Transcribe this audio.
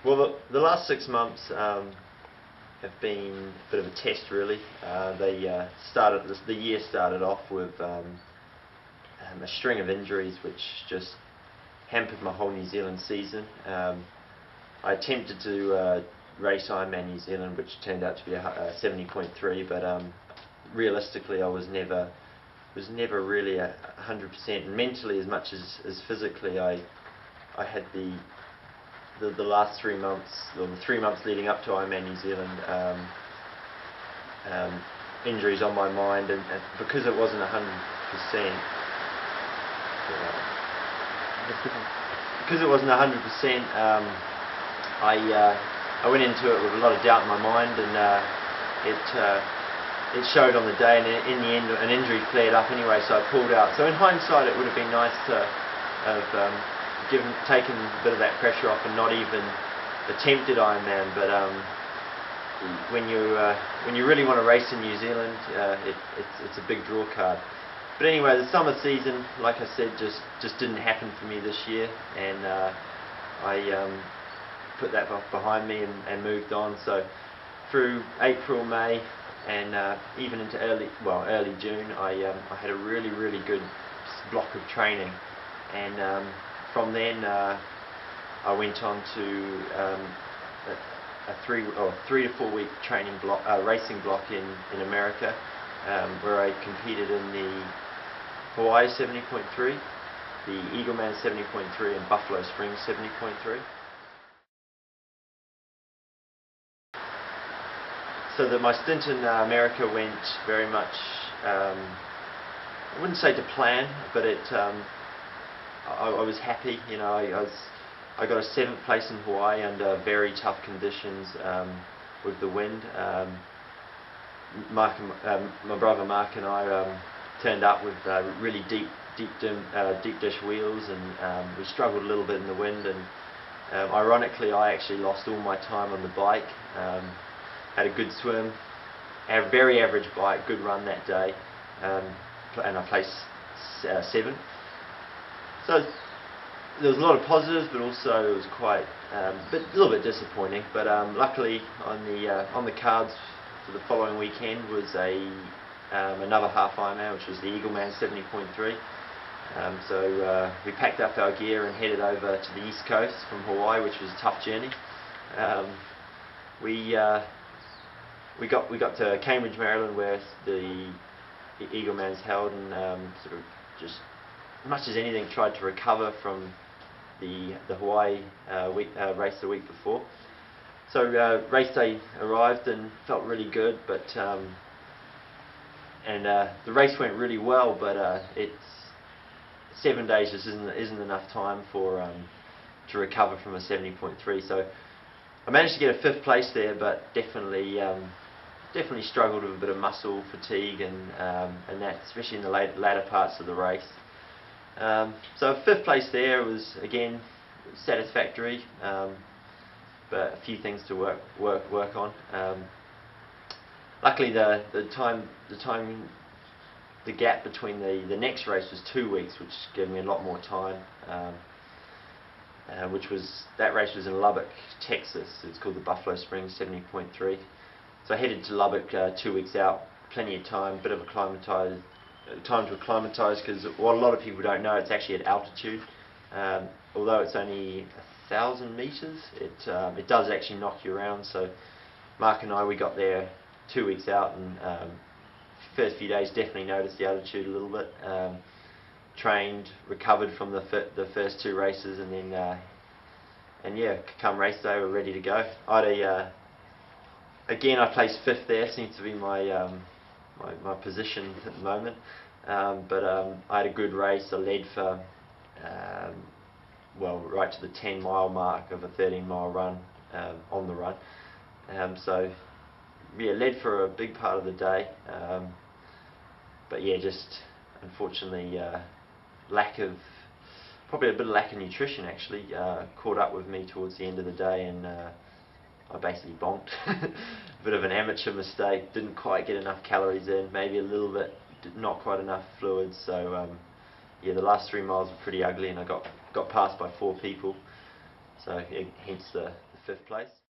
Well, the last 6 months have been a bit of a test, really. The year started off with a string of injuries, which just hampered my whole New Zealand season. I attempted to race Ironman New Zealand, which turned out to be a 70.3, but realistically, I was never really 100%. And mentally, as much as physically, I had the last 3 months, or the 3 months leading up to Ironman New Zealand, injuries on my mind, and because it wasn't 100%, I went into it with a lot of doubt in my mind, and it showed on the day, and in the end an injury flared up anyway, so I pulled out. So in hindsight, it would have been nice to have taken a bit of that pressure off and not even attempted Ironman. But when you really want to race in New Zealand, it's a big draw card. But anyway, the summer season, like I said, just didn't happen for me this year, and I put that behind me and moved on. So through April, May, and even into early June, I had a really good block of training, and from then I went on to a 3 to 4 week training block, racing block in America, where I competed in the Hawaii 70.3, the Eagleman 70.3, and Buffalo Springs 70.3. So that my stint in America went very much, I wouldn't say to plan, but I was happy. You know, I got a 7th place in Hawaii under very tough conditions with the wind. My brother Mark and I turned up with really deep dish wheels, and we struggled a little bit in the wind. And ironically, I actually lost all my time on the bike. Had a good swim, had a very average bike, good run that day, and I placed 7th. So there was a lot of positives, but also it was quite a little bit disappointing. But luckily, on the cards for the following weekend was another half Ironman, which was the Eagleman 70.3. So we packed up our gear and headed over to the east coast from Hawaii, which was a tough journey. We got to Cambridge, Maryland, where the Eagleman's held, and sort of just as much as anything tried to recover from the Hawaii race the week before. So race day arrived and felt really good, but the race went really well, but it's 7 days just isn't enough time to recover from a 70.3. So I managed to get a 5th place there, but definitely struggled with a bit of muscle fatigue and that, especially in the latter parts of the race. So 5th place there was again satisfactory, but a few things to work on. Luckily, the gap between the next race was 2 weeks, which gave me a lot more time. That race was in Lubbock, Texas. It's called the Buffalo Springs 70.3. So I headed to Lubbock 2 weeks out, plenty of time, bit of time to acclimatise, because what a lot of people don't know, it's actually at altitude. Although it's only 1,000 metres, it does actually knock you around. So Mark and we got there 2 weeks out, and first few days definitely noticed the altitude a little bit. Trained, recovered from the first 2 races, and then come race day we're ready to go. Again, I placed 5th there, seems to be my position at the moment. But I had a good race. I led for right to the 10-mile mark of a 13-mile run on the run. So led for a big part of the day. But just unfortunately probably a bit of lack of nutrition actually caught up with me towards the end of the day, and I basically bonked. A bit of an amateur mistake, didn't quite get enough calories in, maybe a little bit, not quite enough fluids. So the last 3 miles were pretty ugly, and I got passed by 4 people. So hence the 5th place.